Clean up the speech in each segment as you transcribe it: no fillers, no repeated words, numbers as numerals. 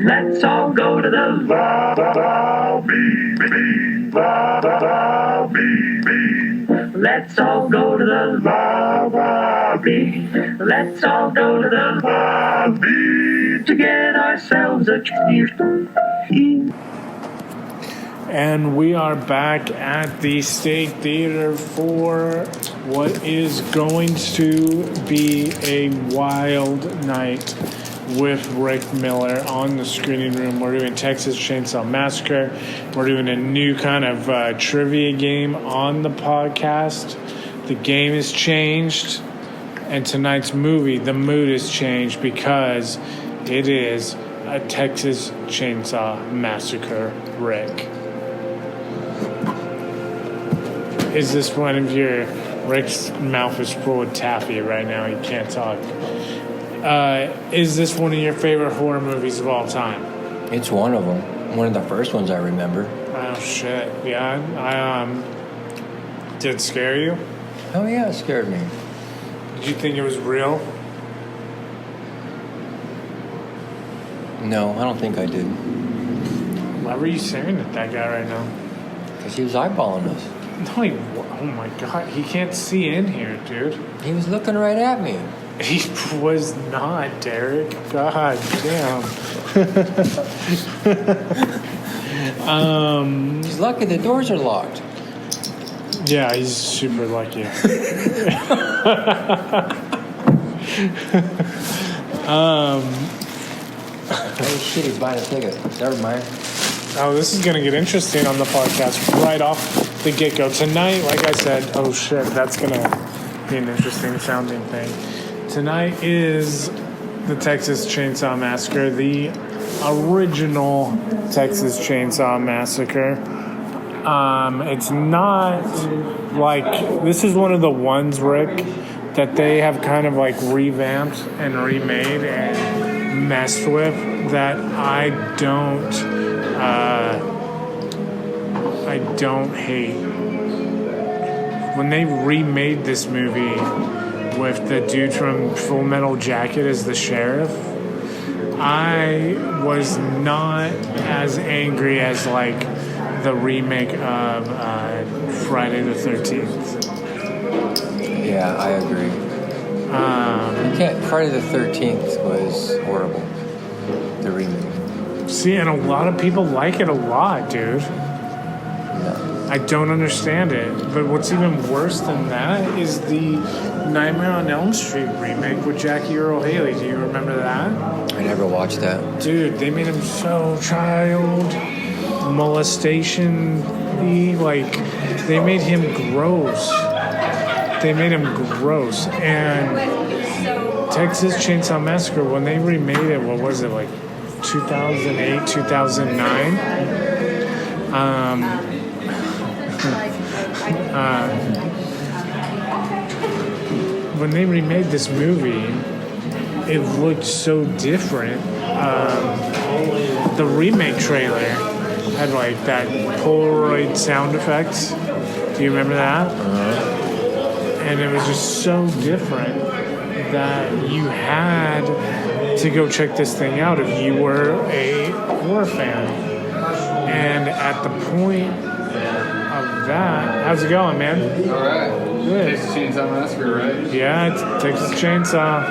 Let's all go to the lobby. Let's all go to the lobby. Let's all go to the lobby to get ourselves a treat. And we are back at the State Theater for what is going to be a wild night with Rick Miller on the screening room. We're doing Texas Chainsaw Massacre. We're doing a new kind of trivia game on the podcast. The game has changed, and tonight's movie, the mood has changed because it is a Texas Chainsaw Massacre, Rick. Is this one of your... Rick's mouth is full of taffy right now. He can't talk. Is this one of your favorite horror movies of all time? It's one of them. One of the first ones I remember. Oh, shit. Yeah, did it scare you? Oh, yeah, it scared me. Did you think it was real? No, I don't think I did. Why were you staring at that guy right now? Because he was eyeballing us. No, oh my God. He can't see in here, dude. He was looking right at me. He was not, Derek. God damn. He's lucky the doors are locked. Yeah, he's super lucky. Oh shit, he's buying a ticket. Never mind. Oh, this is going to get interesting on the podcast right off the get-go. Tonight, like I said, oh shit, that's going to be an interesting sounding thing. Tonight is the Texas Chainsaw Massacre, the original Texas Chainsaw Massacre. It's not like... This is one of the ones, Rick, that they have kind of like revamped and remade and messed with that I don't hate. When they remade this movie with the dude from Full Metal Jacket as the sheriff, I was not as angry as like the remake of Friday the 13th. Yeah, I agree. Friday the 13th was horrible. The remake. See, and a lot of people like it a lot, dude. No. I don't understand it. But what's even worse than that is the Nightmare on Elm Street remake with Jackie Earle Haley. Do you remember that? I never watched that. Dude, they made him so child molestation-y. Like, they made him gross. And Texas Chainsaw Massacre, when they remade it, what was it, like 2008, 2009? When they remade this movie, it looked so different. The remake trailer had like that Polaroid sound effects. Do you remember that? And it was just so different that you had to go check this thing out if you were a horror fan. And at the point of that, how's it going, man? All right. Good. Texas Chainsaw Massacre, right? Yeah, it's Texas Chainsaw.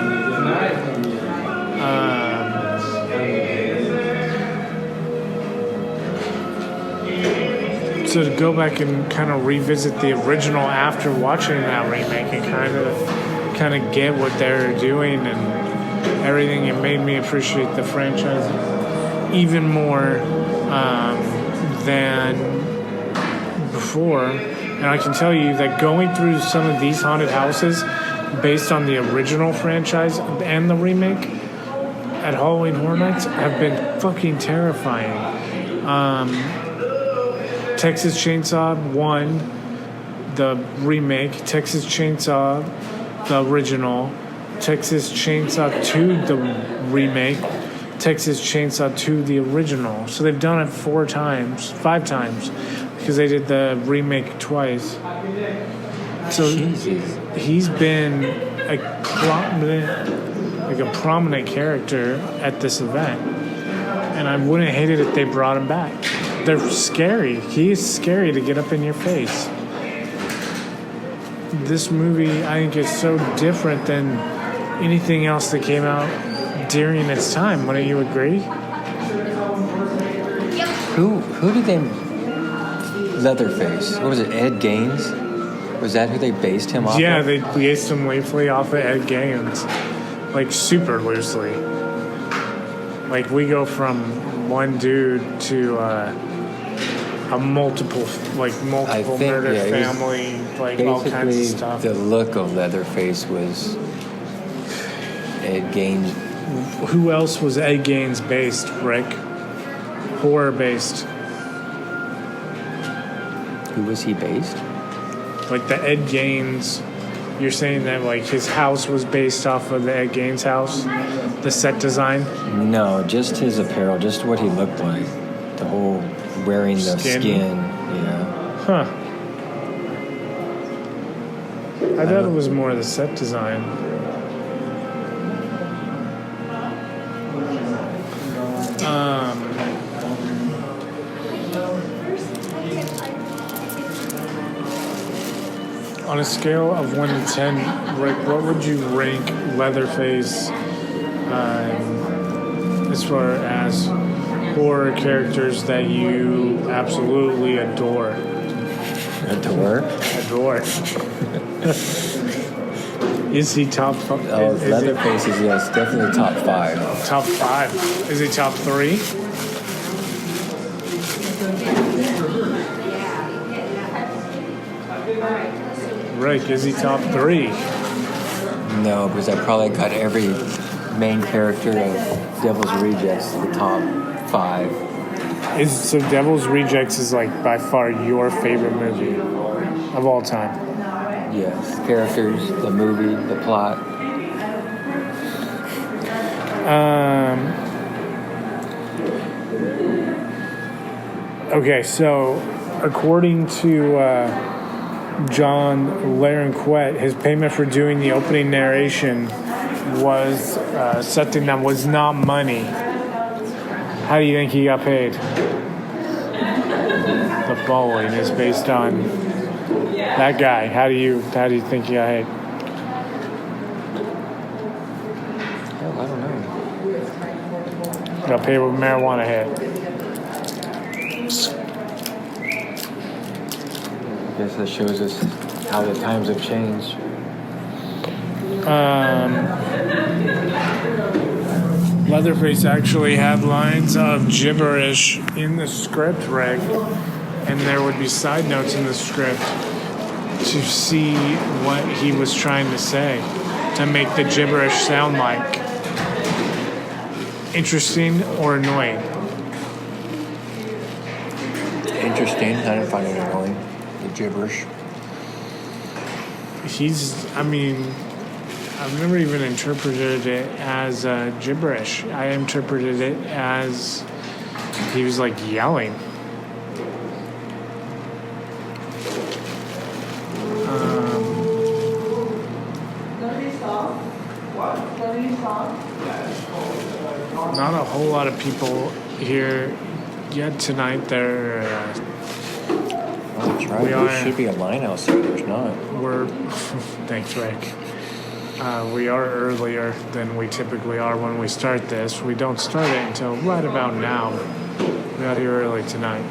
So to go back and kind of revisit the original after watching that remake and kind of get what they're doing and everything, it made me appreciate the franchise even more than before. And I can tell you that going through some of these haunted houses based on the original franchise and the remake at Halloween Horror Nights have been fucking terrifying. Texas Chainsaw 1, the remake, Texas Chainsaw, the original, Texas Chainsaw 2, the remake, Texas Chainsaw 2, the original. So they've done it 5 times, because they did the remake twice. So he's been a prominent character at this event. And and I wouldn't hate it if they brought him back. They're scary. He is scary to get up in your face. This movie, I think, is so different than anything else that came out during its time. Wouldn't you agree? Who did they... Leatherface. What was it, Ed Gaines? Was that who they based him off Yeah, of? they based him loosely off of Ed Gaines. Like, super loosely. Like, we go from one dude to a multiple murder family, like all kinds of stuff. The look of Leatherface was Ed Gaines. Who else was Ed Gaines based, Rick? Horror based. Who was he based? Like the Ed Gaines, you're saying that like his house was based off of the Ed Gaines house? The set design? No, just his apparel, just what he looked like. The whole wearing the skin. Yeah. Huh. I thought it was more the set design. On a scale of 1 to 10, Rick, what would you rank Leatherface as far as horror characters that you absolutely adore? Adore? Adore. Is he top 5? Oh, Leatherface is, yes, definitely top 5. Top 5. Is he top 3? Rick, is he top 3? No, because I probably got every main character of Devil's Rejects to the top 5. So Devil's Rejects is like by far your favorite movie of all time? Yes, characters, the movie, the plot. Okay, so according to John Larroquette, his payment for doing the opening narration was something that was not money. How do you think he got paid? The following is based on that guy. How do you think he got paid? Oh, I don't know. Got paid with marijuana hit. I guess that shows us how the times have changed. Leatherface actually had lines of gibberish in the script, Rick, and there would be side notes in the script to see what he was trying to say, to make the gibberish sound like. Interesting or annoying? Interesting. I didn't find it annoying. The gibberish. I've never even interpreted it as gibberish. I interpreted it as he was like yelling. Not a whole lot of people here yet tonight. There Oh, that's right. There should be a line outside. There's not. Thanks, Rick. We are earlier than we typically are when we start this. We don't start it until right about now. We got here early tonight.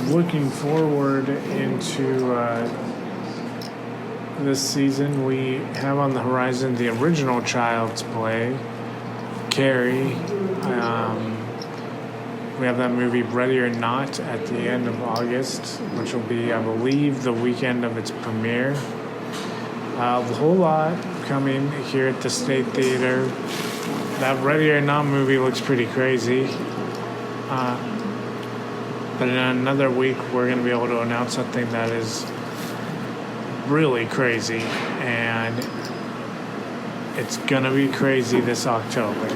Looking forward into this season, we have on the horizon the original Child's Play, Carrie. We have that movie Ready or Not at the end of August, which will be, I believe, the weekend of its premiere. A whole lot coming here at the State Theater. That Ready or Not movie looks pretty crazy. But in another week, we're going to be able to announce something that is really crazy. And it's going to be crazy this October.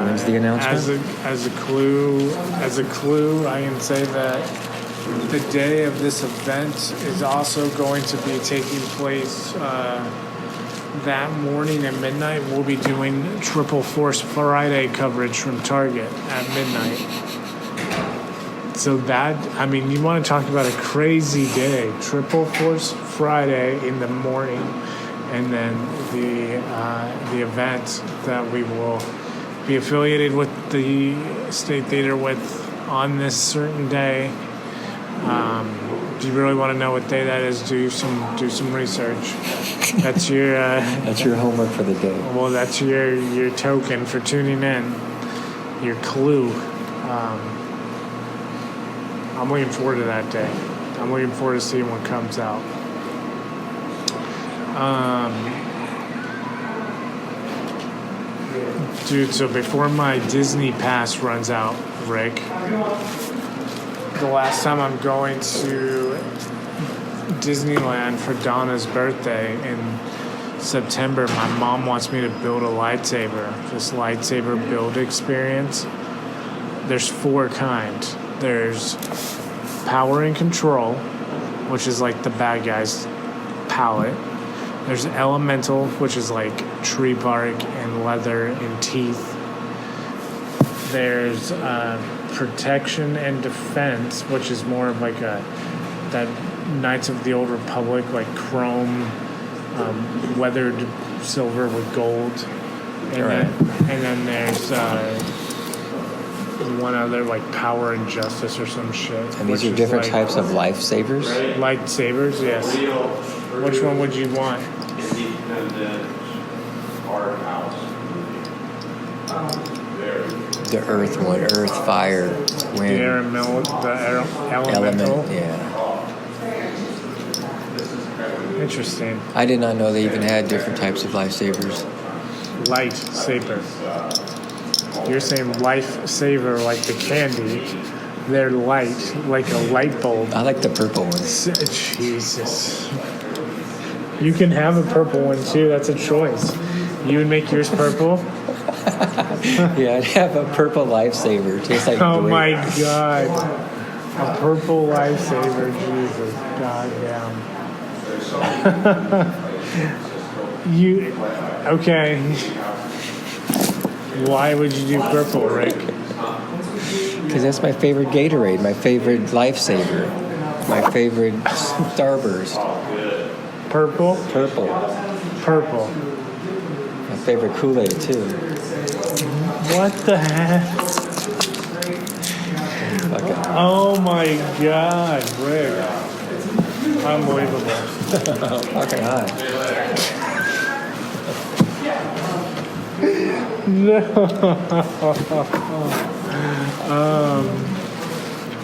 When's the announcement? As a clue, I can say that the day of this event is also going to be taking place that morning at midnight. We'll be doing Triple Force Friday coverage from Target at midnight. So that, I mean, you want to talk about a crazy day. Triple Force Friday in the morning, and then the event that we will be affiliated with the State Theater with on this certain day. Do you really want to know what day that is? Do some research. That's your that's your homework for the day. Well, that's your token for tuning in. Your clue. I'm looking forward to that day. I'm looking forward to seeing what comes out. Dude, so before my Disney pass runs out, Rick, the last time I'm going to Disneyland for Donna's birthday in September, my mom wants me to build a lightsaber. This lightsaber build experience. There's 4 kinds. There's power and control, which is like the bad guy's palette. There's elemental, which is like tree bark and leather and teeth. There's protection and defense, which is more of like that Knights of the Old Republic, like chrome, weathered silver with gold. And then there's one other, like power and justice or some shit. And these are different types of lifesavers? Lightsabers, yes. Which one would you want? The earth one, earth, fire, wind. The elemental. Yeah. Interesting. I did not know they even had different types of lifesavers. Lightsaber. You're saying lifesaver like the candy. They're light, like a light bulb. I like the purple ones. Jesus. You can have a purple one too. That's a choice. You would make yours purple? Yeah, I'd have a purple lifesaver. Tastes like Oh grape. my God. A purple lifesaver. Jesus. Goddamn. You. Okay. Why would you do purple, Rick? Because that's my favorite Gatorade, my favorite lifesaver, my favorite Starburst. Purple? Purple. My favorite Kool-Aid, too. What the heck? Oh my God, Rick. Unbelievable. Fucking high. No.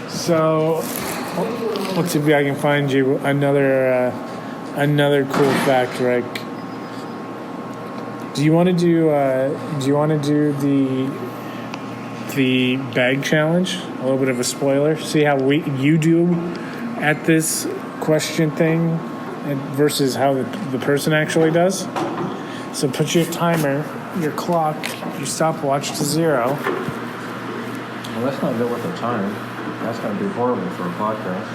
So let's see if I can find you another cool fact, Rick. Do you want to do the bag challenge? A little bit of a spoiler. See how you do at this question thing versus how the person actually does. So put your timer, your clock, your stopwatch to 0. Well, let's not go with the time. That's going to be horrible for a podcast.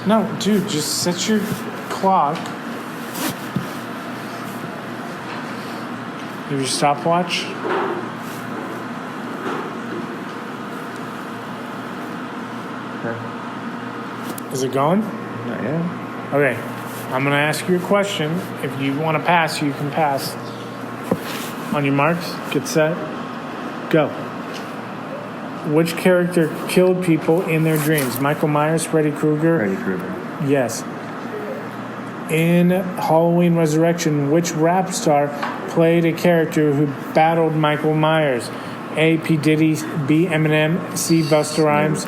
No, dude, just set your clock. Have your stopwatch. Okay. Is it going? Not yet. Okay. I'm going to ask you a question. If you want to pass, you can pass. On your marks, get set, go. Which character killed people in their dreams? Michael Myers, Freddy Krueger? Freddy Krueger. Yes. In Halloween Resurrection, which rap star played a character who battled Michael Myers? A. P. Diddy, B. Eminem, C. Busta Rhymes?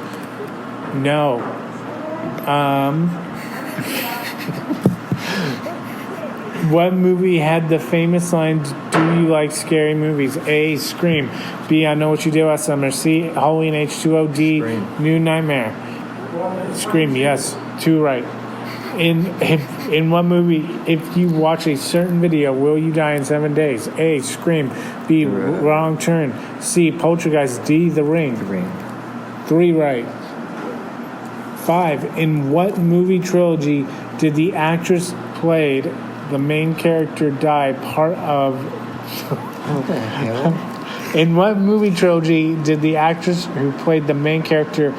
No. What movie had the famous line, "Do you like scary movies?" A. Scream. B. I Know What You Did Last Summer. C. Halloween H2O. D. Scream. New Nightmare. Scream, yes. 2 right. In what movie, if you watch a certain video, will you die in 7 days? A. Scream. B. Wrong Turn. C. Poltergeist. D. The Ring. The Ring. 3 right. 5. In what movie trilogy did the actress played the main character die part of? What the hell? In what movie trilogy did the actress who played the main character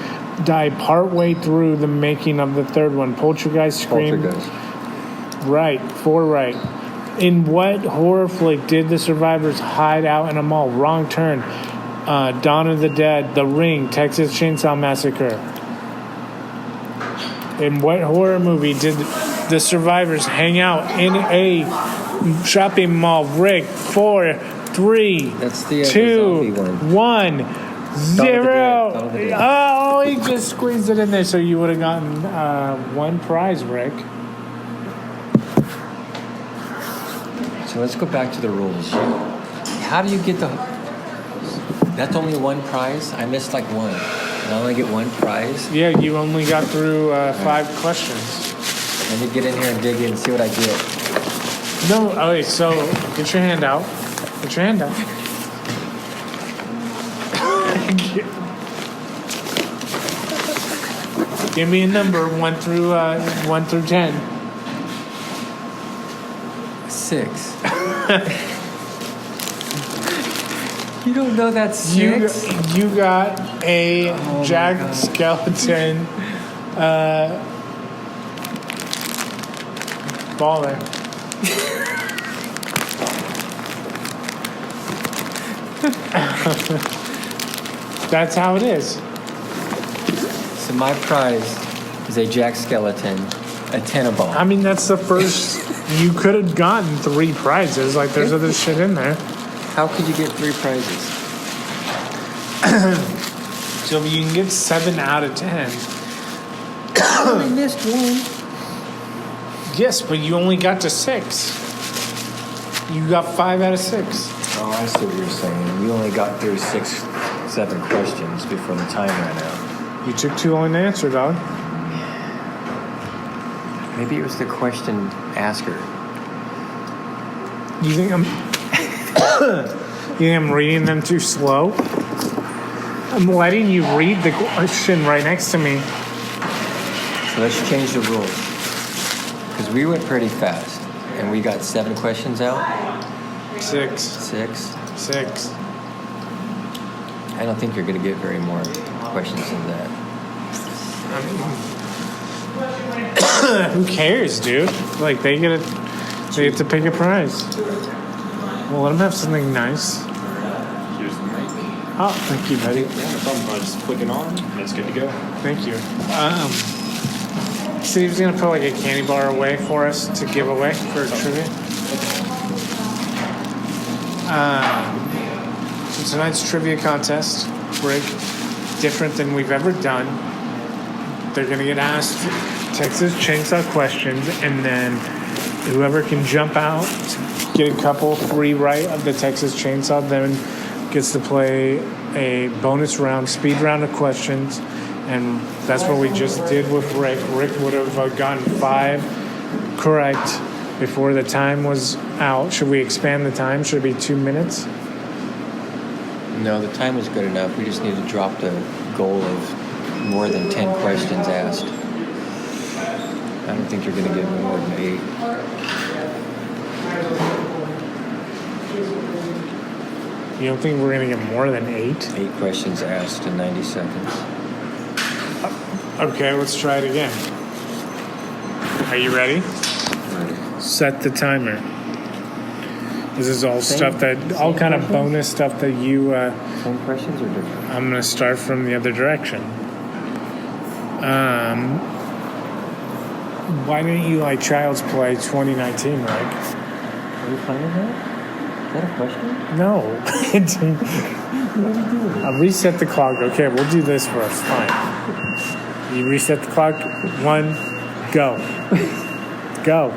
die partway through the making of the third one? Poltergeist, Scream. Poltergeist. Right, 4 right. In what horror flick did the survivors hide out in a mall? Wrong Turn, Dawn of the Dead, The Ring, Texas Chainsaw Massacre. In what horror movie did the survivors hang out in a shopping mall? Rick, 4, 3, That's the 2, zombie one. 1, Dawn of the 0. Dead. Oh, he just squeezed it in there, so you would have gotten 1 prize, Rick. So let's go back to the rules. How do you get the... That's only 1 prize? I missed like 1. And I only get 1 prize? Yeah, you only got through 5 questions. Let me get in here and dig in and see what I get. No, okay, so get your hand out. Get your hand out. Give me a number, 1 through 10. 6. You don't know that's 6? You got a Jack Skeleton baller. That's how it is. So my prize is a Jack Skeleton, a Tenenbaum. I mean, that's the first. You could have gotten 3 prizes. Like, there's other shit in there. How could you get 3 prizes? So you can get 7 out of 10. I only missed 1. Yes, but you only got to 6. You got 5 out of 6. Oh, I see what you're saying. You only got through 6, 7 questions before the time ran out. You took too long to answer, dog. Maybe it was the question asker. You think I'm you think I'm reading them too slow? I'm letting you read the question right next to me. So let's change the rules. Because we went pretty fast. And we got 7 questions out. 6. 6. I don't think you're going to get very more questions than that. Who cares, dude? Like, they get to pick a prize. Well, let them have something nice. Here's the mic. Oh, thank you, buddy. Yeah, no problem. I'll just click it on and it's good to go. Thank you. Steve's gonna put like a candy bar away for us to give away for trivia. So tonight's trivia contest, Rick, different than we've ever done. They're gonna get asked Texas Chainsaw questions, and then whoever can jump out, get a couple 3 right of the Texas Chainsaw, then gets to play a bonus round, speed round of questions. And that's what we just did with Rick. Rick would have gotten 5 correct before the time was out. Should we expand the time? Should it be 2 minutes? No, the time was good enough. We just need to drop the goal of more than 10 questions asked. I don't think you're going to get more than 8. You don't think we're going to get more than 8? 8 questions asked in 90 seconds. Okay, let's try it again. Are you ready? Set the timer. This is all all kind of bonus stuff that you... 10 questions or different? I'm going to start from the other direction. Why didn't you like Child's Play 2019, Rick? Are you playing that? Is that a question? No. What are you doing? I'll reset the clock. Okay, we'll do this first. Fine. You reset the clock. 1, go. Go.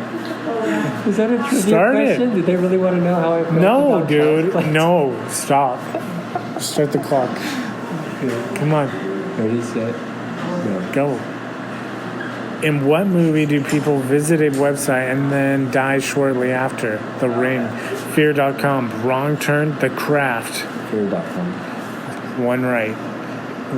Is that a trivia Start question? it. Did they really want to know how I felt No, about dude. Child's Play? No. Stop. Start the clock. Come on. Ready, set, Go. go. In what movie do people visit a website and then die shortly after? The Ring, Fear.com, Wrong Turn, The Craft. Fear.com. 1 right.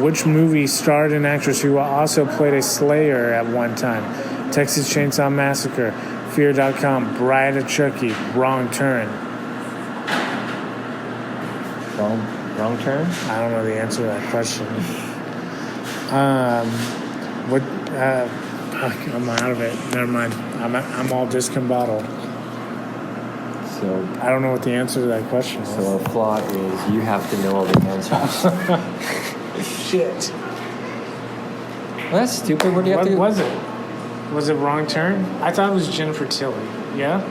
Which movie starred an actress who also played a slayer at one time? Texas Chainsaw Massacre, Fear.com, Bride of Chucky, Wrong Turn. Wrong turn? I don't know the answer to that question. Fuck, I'm out of it. Never mind. I'm all discombobbled. So I don't know what the answer to that question is. So our flaw is you have to know all the answers. Shit. Well, that's stupid. What do you have What to? was it? Was it Wrong Turn? I thought it was Jennifer Tilly. Yeah?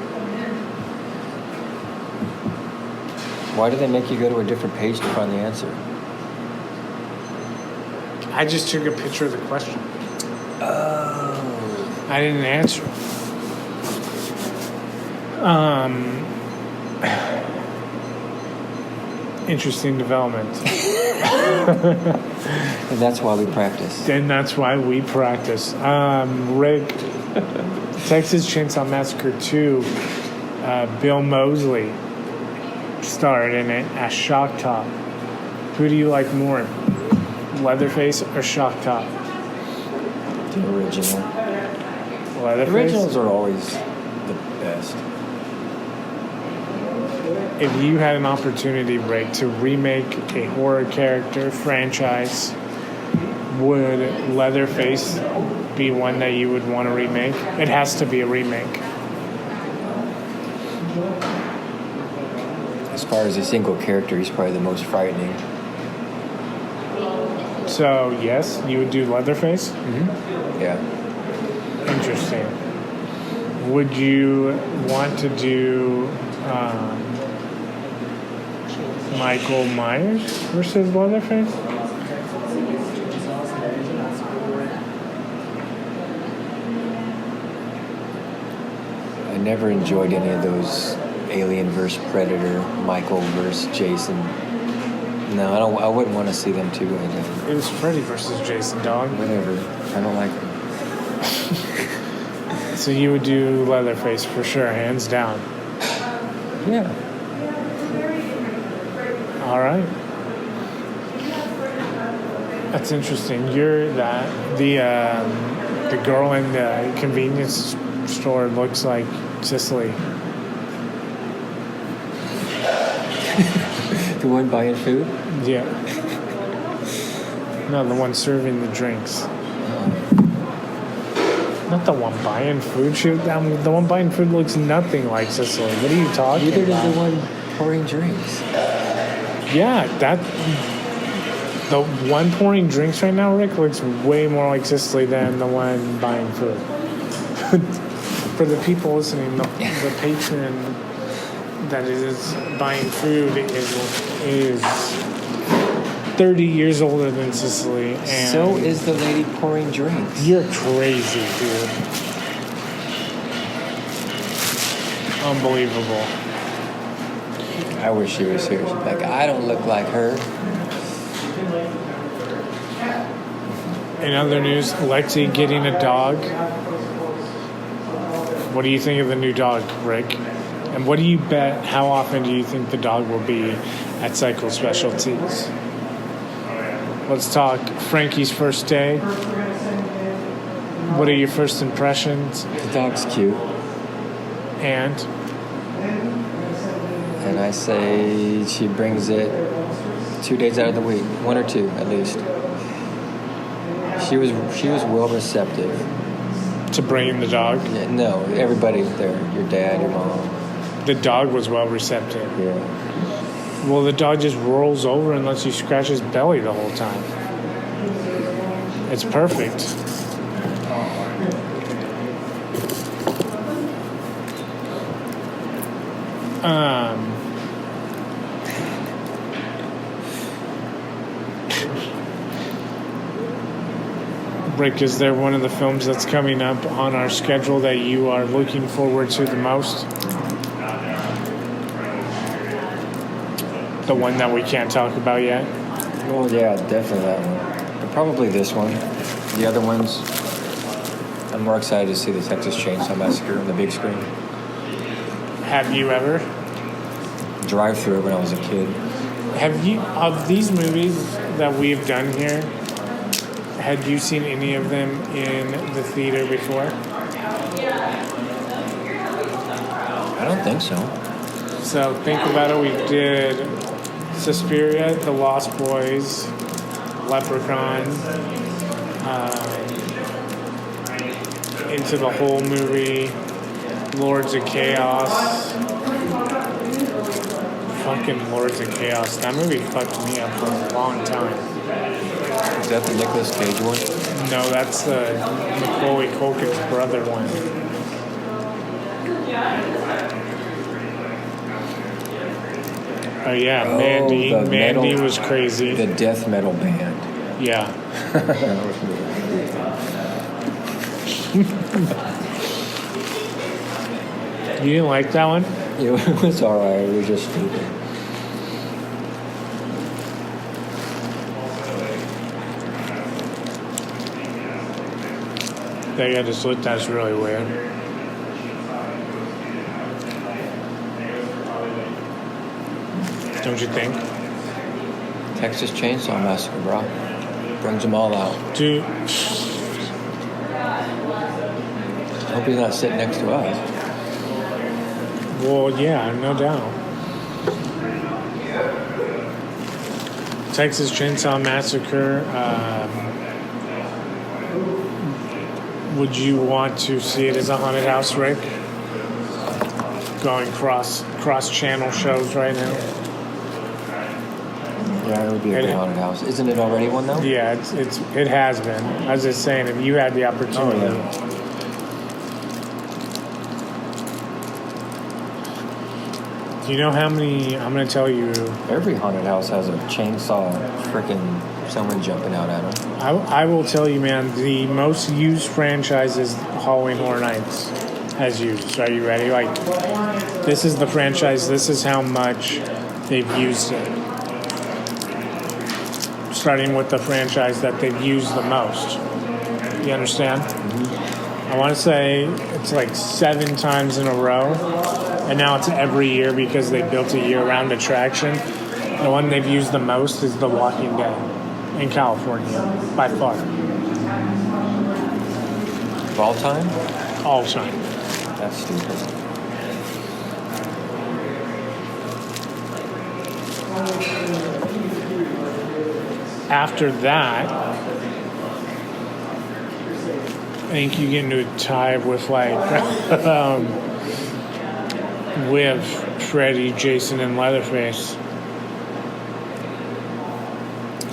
Why do they make you go to a different page to find the answer? I just took a picture of the question. Oh. I didn't answer. Interesting development. And that's why we practice. And that's why we practice. Rick, Texas Chainsaw Massacre 2, Bill Moseley starred in it as Shock Top. Who do you like more, Leatherface or Shock Top? The original. Leatherface? The originals are always the best. If you had an opportunity, Rick, to remake a horror character franchise, would Leatherface be one that you would want to remake? It has to be a remake. As far as a single character, he's probably the most frightening. So, yes, you would do Leatherface? Mm-hmm. Yeah. Interesting. Would you want to do Michael Myers versus Leatherface? I never enjoyed any of those Alien vs. Predator, Michael vs. Jason. No, I wouldn't want to see them two. It was Freddy versus Jason, dog. Whatever. I don't like them. So you would do Leatherface for sure, hands down. Yeah. All right. That's interesting. You're the girl in the convenience store looks like Cicely. The one buying food? Yeah. No, the one serving the drinks. Not the one buying food. The one buying food looks nothing like Cicely. What are you talking Neither about? does the one pouring drinks. Yeah, the one pouring drinks right now, Rick, looks way more like Cicely than the one buying food. For the people listening, the patron that is buying food is 30 years older than Cicely, and So is the lady pouring drinks. you're crazy, dude. Unbelievable. I wish she was here. She's like, I don't look like her. In other news, Lexi getting a dog. What do you think of the new dog, Rick? And what do you bet, how often do you think the dog will be at Cycle Specialties? Let's talk Frankie's first day. What are your first impressions? The dog's cute. And I say she brings it 2 days out of the week. 1 or 2, at least. She was well receptive. to bringing the dog? Yeah, no, everybody there. Your dad, your mom. The dog was well receptive. Yeah. Well, the dog just rolls over and lets you scratch his belly the whole time. It's perfect. Rick, is there one of the films that's coming up on our schedule that you are looking forward to the most? The one that we can't talk about yet? Well, yeah, definitely that one. But probably this one. The other ones, I'm more excited to see the Texas Chainsaw Massacre on the big screen. Have you ever? Drive-through when I was a kid. Have you, of these movies that we've done here, had you seen any of them in the theater before? I don't think so. So think about it. We did Suspiria, The Lost Boys, Leprechaun, Into the Whole movie, Lords of Chaos. Fucking Lords of Chaos. That movie fucked me up for a long time. Is that the Nicolas Cage one? No, that's the Macaulay Culkin's brother one. Oh yeah, Mandy. the Mandy metal- was crazy. The death metal band. Yeah. You didn't like that one? It was alright. It was just stupid. They just looked. That's really weird. Don't you think? Texas Chainsaw Massacre, bro. Brings them all out. Dude, I hope he's not sitting next to us. well, yeah, no doubt. Texas Chainsaw Massacre. Would you want to see it as a haunted house, Rick? Going cross channel shows right now. Yeah, it would be a good haunted house. Isn't it already one though? Yeah, it has been. I was just saying, if you had the opportunity. Oh, yeah. Do you know how many? I'm going to tell you. Every haunted house has a chainsaw, freaking someone jumping out at them. I will tell you, man. The most used franchise is Halloween Horror Nights has used. Are you ready? Like, this is the franchise. This is how much they've used it. Starting with the franchise that they've used the most. You understand? I want to say it's like 7 times in a row. And now it's every year because they built a year-round attraction. The one they've used the most is The Walking Dead in California, by far. Of all time? All time. That's stupid. After that, I think you get into a tie with like with Freddy, Jason, and Leatherface.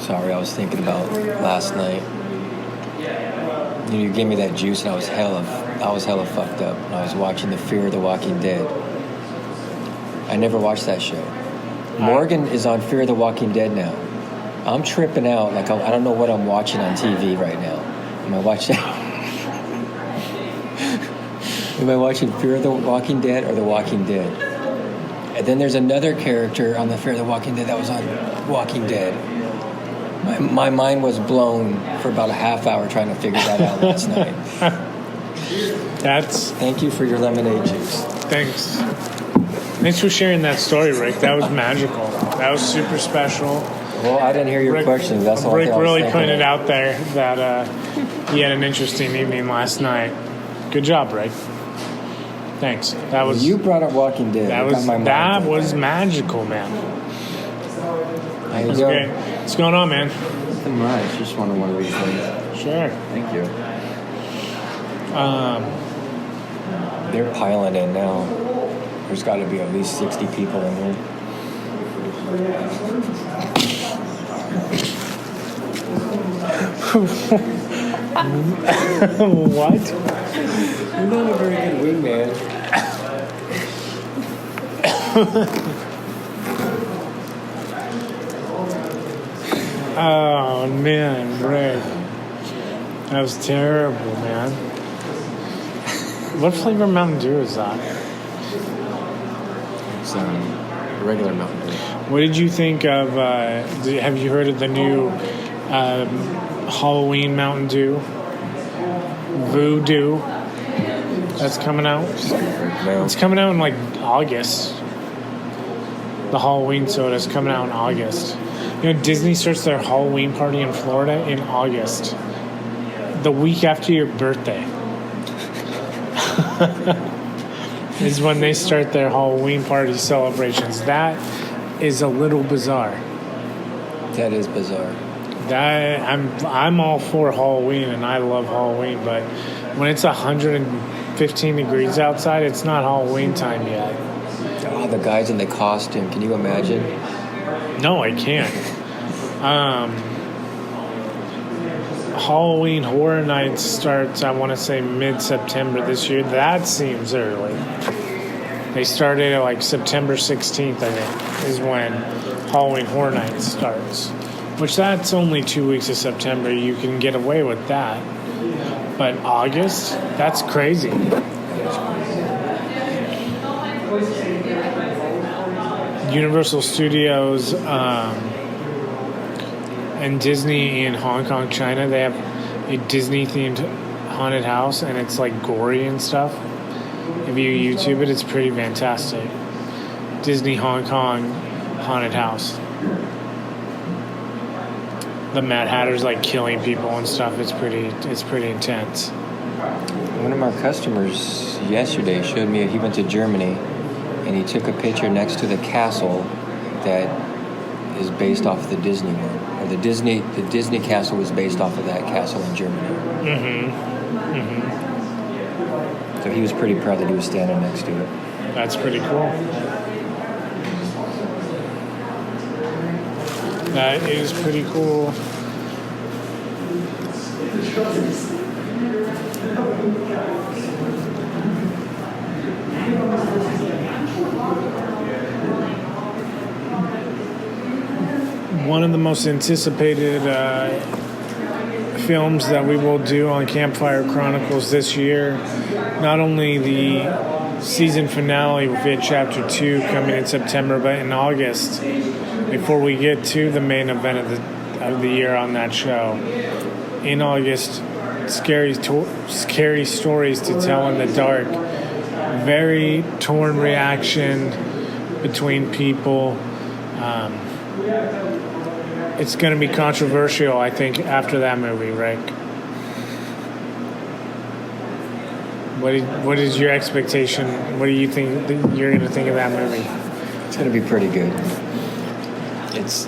Sorry, I was thinking about last night. You gave me that juice, and I was hella fucked up. And I was watching the Fear of the Walking Dead. I never watched that show. Morgan is on Fear of the Walking Dead now. I'm tripping out. Like I don't know what I'm watching on TV right now. Am I watching? Am I watching Fear of the Walking Dead or The Walking Dead? And then there's another character on the Fear of the Walking Dead that was on Walking Dead. My mind was blown for about a half hour trying to figure that out last night. Thank you for your lemonade juice. Thanks. Thanks for sharing that story, Rick. That was magical. That was super special. Well, I didn't hear your question. That's all. Rick I was really thinking put it of. out there that he had an interesting evening last night. Good job, Rick. Thanks. That was You brought up Walking Dead. that It got was my mind that thinking. was magical, man. How you That's doing? great. What's going on, man? Nothing much. Just wanted one of these things. Sure. Thank you. They're piling in now. There's got to be at least 60 people in here. What? You're not a very good wingman. Oh man, Rick. That was terrible, man. What flavor Mountain Dew is that? It's regular Mountain Dew. What did you think of, have you heard of the new Halloween Mountain Dew? Voodoo. That's coming out. No. It's coming out in like August. The Halloween soda is coming out in August. You know, Disney starts their Halloween party in Florida in August, the week after your birthday. Is when they start their Halloween party celebrations. That is a little bizarre. That is bizarre. That I'm all for Halloween and I love Halloween, but when it's 115 degrees outside, it's not Halloween time yet. Oh, the guys in the costume. Can you imagine? No, I can't. Halloween Horror Nights starts, I want to say, mid-September this year. That seems early. They started at like September 16th, I think, is when Halloween Horror Nights starts. Which that's only 2 weeks of September. You can get away with that. But August? That's crazy. Universal Studios and Disney in Hong Kong, China, they have a Disney-themed haunted house, and it's like gory and stuff. If you YouTube it, it's pretty fantastic. Disney Hong Kong haunted house. The Mad Hatter's like killing people and stuff. It's pretty intense. One of our customers yesterday showed me he went to Germany and he took a picture next to the castle that is based off the Disney one. Or the Disney castle was based off of that castle in Germany. So he was pretty proud that he was standing next to it. That's pretty cool. That is pretty cool. One of the most anticipated films that we will do on Campfire Chronicles this year, not only the season finale with it, Chapter 2, coming in September, but in August, before we get to the main event of the year on that show. In August, scary stories to tell in the dark. Very torn reaction between people. It's going to be controversial, I think, after that movie, Rick. What is your expectation? What do you think that you're going to think of that movie? It's going to be pretty good. It's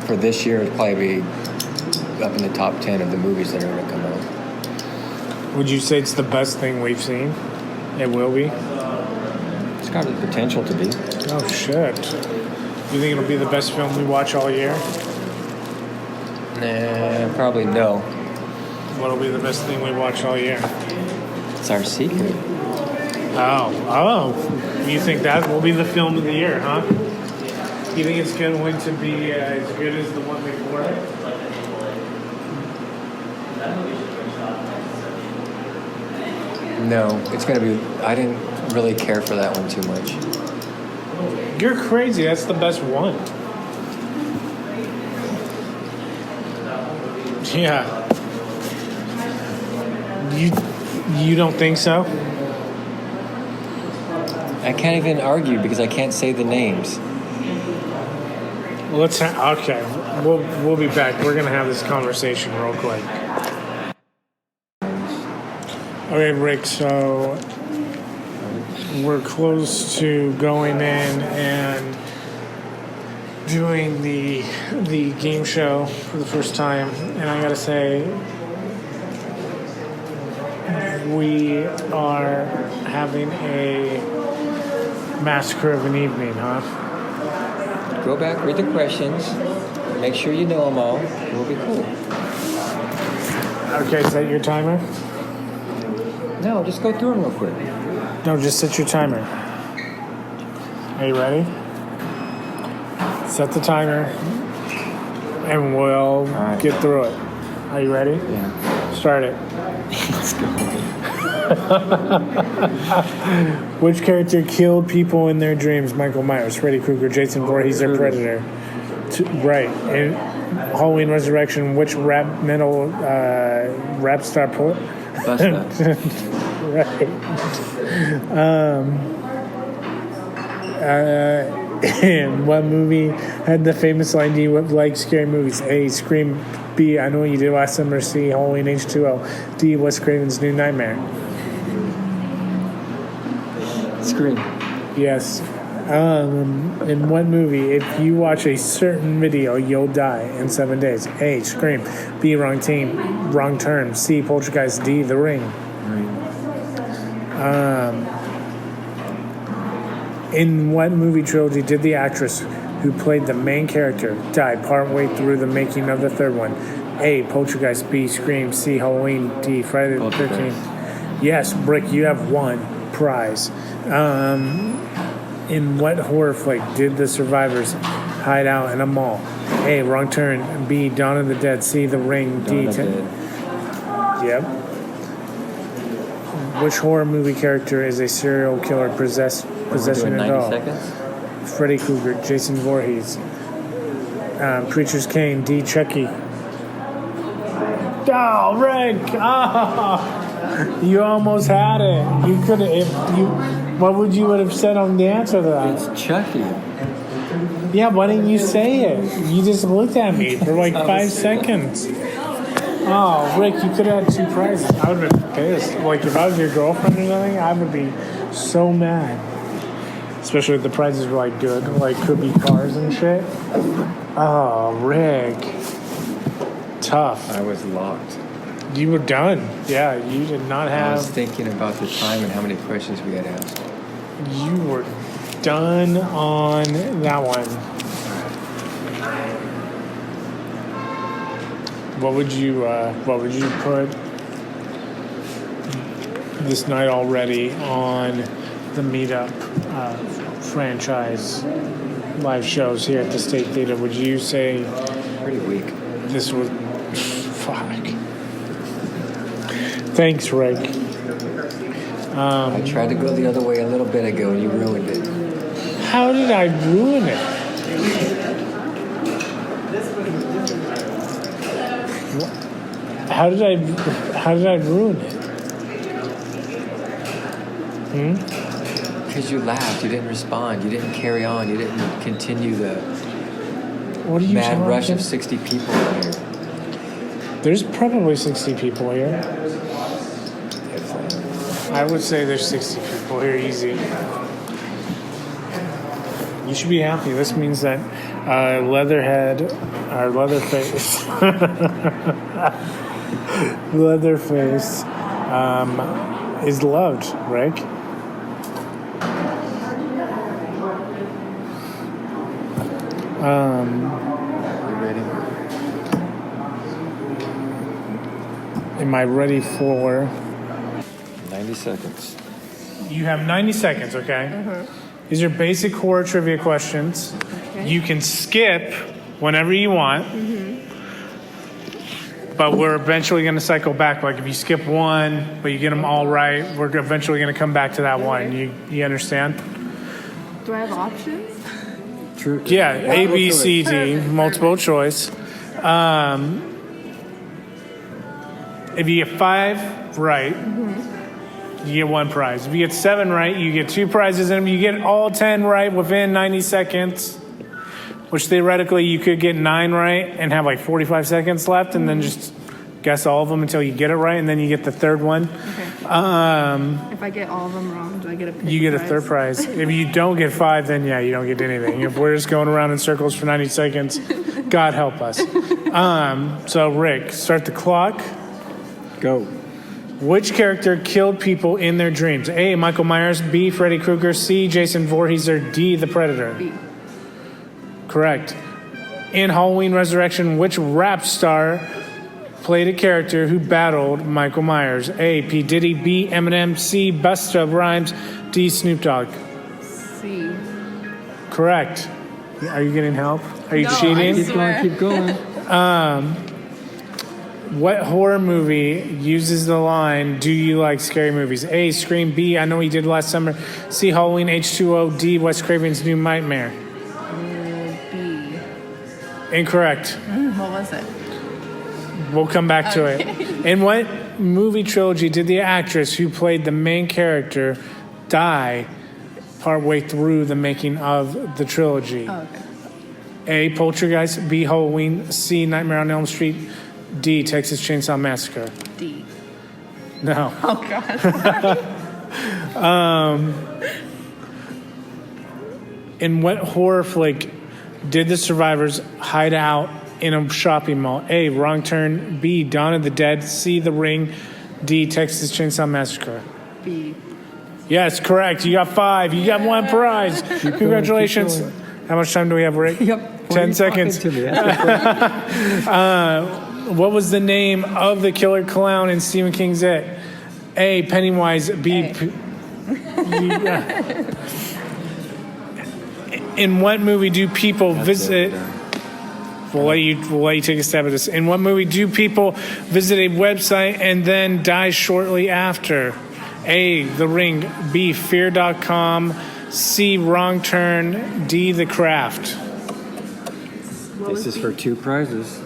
for this year. It'll probably be up in the top 10 of the movies that are going to come out. Would you say it's the best thing we've seen? It will be. It's got the potential to be. Oh shit! You think it'll be the best film we watch all year? Nah, probably no. What'll be the best thing we watch all year? It's our secret. Oh! You think that will be the film of the year, huh? You think it's going to be as good as the one before it? No, it's going to be... I didn't really care for that one too much. You're crazy. That's the best one. Yeah. You don't think so? I can't even argue because I can't say the names. Well, okay. We'll be back. We're gonna have this conversation real quick. Okay, Rick. So we're close to going in and doing the game show for the first time, and I gotta say, we are having a massacre of an evening, huh? Go back, read the questions, make sure you know them all. We'll be cool. Okay, is that your timer? No, just go through them real quick. No, just set your timer. Are you ready? Set the timer, and we'll get through it. Are you ready? Yeah. Start it. Let's go. Which character killed people in their dreams? Michael Myers, Freddy Krueger, Jason Voorhees, or Predator? Right. In Halloween Resurrection, which rap star Busta. Right. In what movie had the famous line, do you like scary movies? A, Scream. B, I Know What You Did Last Summer. C, Halloween H2O. D, Wes Craven's New Nightmare. Scream. Yes. In what movie, if you watch a certain video, you'll die in 7 days? A, Scream. B, Wrong Turn. C, Poltergeist. D, The Ring. In what movie trilogy did the actress who played the main character die partway through the making of the third one? A, Poltergeist. B, Scream. C, Halloween. D, Friday the 13th. Yes, Brick, you have one prize. In what horror flick did the survivors hide out in a mall? A, Wrong Turn. B, Dawn of the Dead. C, The Ring. D, Yep. Which horror movie character is a serial killer possessing a doll? 90 seconds? Freddy Krueger. Jason Voorhees. Preacher's Kane. D, Chucky. Oh, Rick! Oh, you almost had it. You could have. If you, what would you have said on the answer to that? It's Chucky. Yeah, why didn't you say it? You just looked at me for like 5 seconds. Oh, Rick, you could have had 2 prizes. I would have been pissed. Like, if I was your girlfriend or something, I would be so mad. Especially if the prizes were, like, good. Like, could be cars and shit. Oh, Rick. Tough. I was locked. You were done. Yeah, you did not I was have... thinking about the time and how many questions we had asked. You were done on that one. What would you put this night already on the Meetup franchise live shows here at the State Theater? Would you say Pretty weak. this was fuck? Thanks, Rick. I tried to go the other way a little bit ago and you ruined it. How did I ruin it? How did I ruin it? Because you laughed, you didn't respond, you didn't carry on, you didn't continue the What are you mad rush talking? of 60 people in here. There's probably 60 people here. I would say there's 60 people here, easy. You should be happy. This means that Leatherhead, or Leatherface, Leatherface is loved, Rick. You ready? Am I ready for... 90 seconds. You have 90 seconds, okay? These are basic horror trivia questions. Okay. You can skip whenever you want. But we're eventually going to cycle back. Like if you skip one, but you get them all right, we're eventually going to come back to that one. You understand? Do I have options? True. Yeah, A, B, C, D, multiple choice. If you get 5 right, you get 1 prize. If you get 7 right, you get 2 prizes. And if you get all 10 right within 90 seconds, which theoretically you could get 9 right and have like 45 seconds left, and then just guess all of them until you get it right, and then you get the third one. Okay. If I get all of them wrong, do I get a you get a third prize. If you don't get 5, then yeah, you don't get anything. If we're just going around in circles for 90 seconds, God help us. So Rick, start the clock. Go. Which character killed people in their dreams? A, Michael Myers. B, Freddy Krueger. C, Jason Voorhees. Or D, the Predator. B. Correct. In Halloween Resurrection, which rap star played a character who battled Michael Myers? A, P. Diddy. B, Eminem. C, Busta Rhymes. D, Snoop Dogg. C. Correct. Are you getting help? Are you No, I cheating? swear. Keep going. What horror movie uses the line, do you like scary movies? A, Scream. B, I Know What You Did Last Summer. C, Halloween H2O. D, Wes Craven's New Nightmare. B. Incorrect. What was it? We'll come back to it. In what movie trilogy did the actress who played the main character die partway through the making of the trilogy? Oh, okay. A. Poltergeist. B. Halloween. C. Nightmare on Elm Street. D. Texas Chainsaw Massacre. D. No. Oh God. In what horror flick did the survivors hide out in a shopping mall? A. Wrong Turn. B. Dawn of the Dead. C. The Ring. D. Texas Chainsaw Massacre. B. Yes, correct. You got 5. You got 1 prize. Congratulations. How much time do we have, Rick? Yep. 10 seconds. What was the name of the killer clown in Stephen King's It? A. Pennywise. B. In what movie do people visit? We'll let you take a stab at this. In what movie do people visit a website and then die shortly after? A. The Ring. B. Fear.com. C. Wrong Turn. D. The Craft. This is for 2 prizes.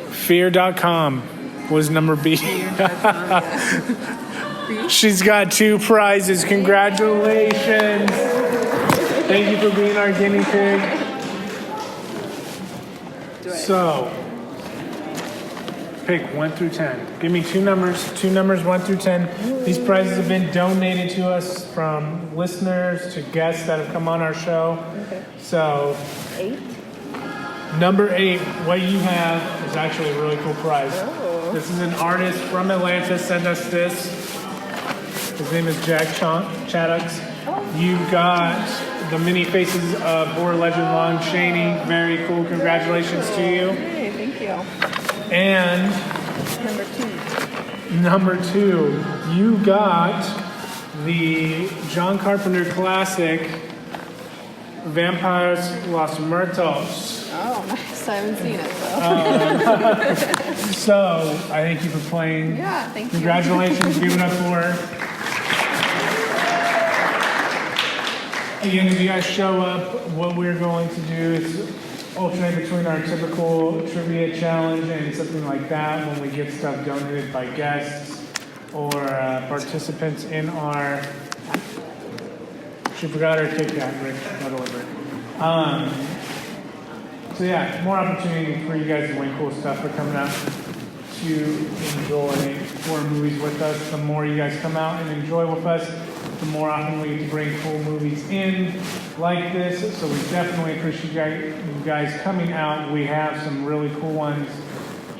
Fear.com was number B. She's got 2 prizes. Congratulations. Thank you for being our guinea pig. So, pick 1 through 10. Give me 2 numbers. 2 numbers, 1 through 10. These prizes have been donated to us from listeners to guests that have come on our show. Okay. So, 8. number 8, what you have is actually a really cool prize. Oh. This is an artist from Atlanta sent us this. His name is Jack Chaddux. You got the mini faces of horror legend Lon Chaney. Very cool. Congratulations to you. Hey, thank you. And Number 2. number 2, you got the John Carpenter classic Vampires Los Muertos. Oh, nice. I haven't seen it, so. So I thank you for playing. Yeah, thank you. Congratulations. Give it up for her. Again, if you guys show up, what we're going to do is alternate between our typical trivia challenge and something like that when we get stuff donated by guests or participants in our... She forgot her Kit Kat, Rick. Not delivered. So yeah, more opportunity for you guys to win cool stuff. We're coming out to enjoy horror movies with us. The more you guys come out and enjoy with us, the more often we get to bring cool movies in like this. So we definitely appreciate you guys coming out. We have some really cool ones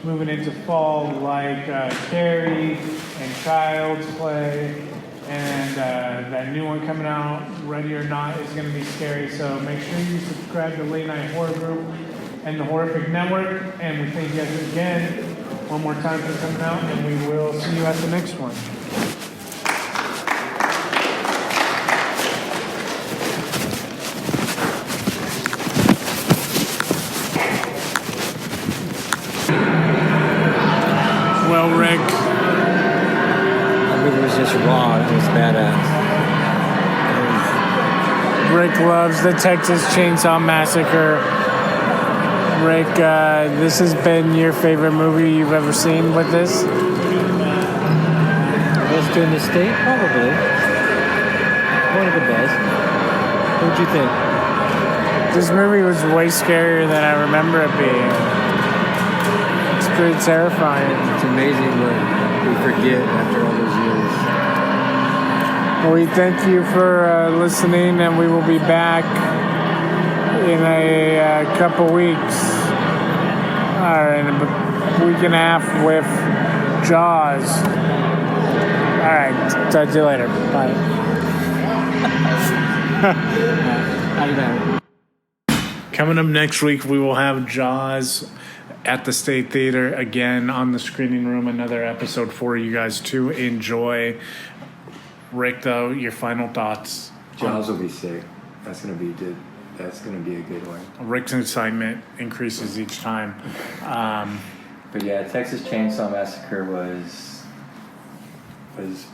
moving into fall, like Carrie and Child's Play. And that new one coming out, Ready or Not, is going to be scary. So make sure you subscribe to Late Night Horror Group and the Horrific Network. And we thank you guys again one more time for coming out. And we will see you at the next one. Well, Rick. It was just raw. It was badass. Rick loves the Texas Chainsaw Massacre. Rick, this has been your favorite movie you've ever seen with this? Best in the state? Probably. One of the best. What'd you think? This movie was way scarier than I remember it being. It's pretty terrifying. It's amazing what we forget after all those years. We thank you for listening, and we will be back in a couple weeks, or in a week and a half with Jaws. All right, talk to you later. Bye. How you doing? Coming up next week, we will have Jaws at the State Theater again on the screening room. Another episode for you guys to enjoy. Rick, though, your final thoughts? Jaws will be sick. That's gonna be good. That's gonna be a good one. Rick's excitement increases each time. But yeah, Texas Chainsaw Massacre was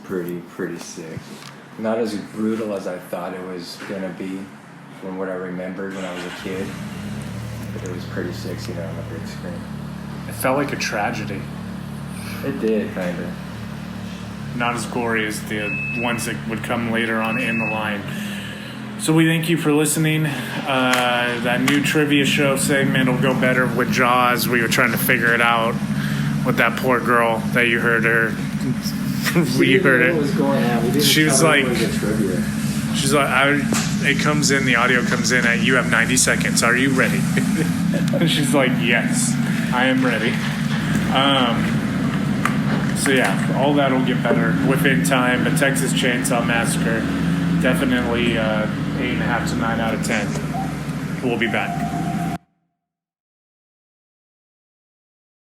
pretty sick. Not as brutal as I thought it was gonna be from what I remembered when I was a kid. But it was pretty sick, you know, on the big screen. It felt like a tragedy. It did, kinda. Not as gory as the ones that would come later on in the line. So we thank you for listening. That new trivia show segment will go better with Jaws. We were trying to figure it out with that poor girl that you heard her. We heard it. What was going on? We didn't She was cover like- it was a trivia. She's like, it comes in, the audio comes in at, you have 90 seconds. Are you ready? And she's like, yes, I am ready. So yeah, all that will get better within time. But Texas Chainsaw Massacre, definitely 8.5 to 9 out of 10. We'll be back.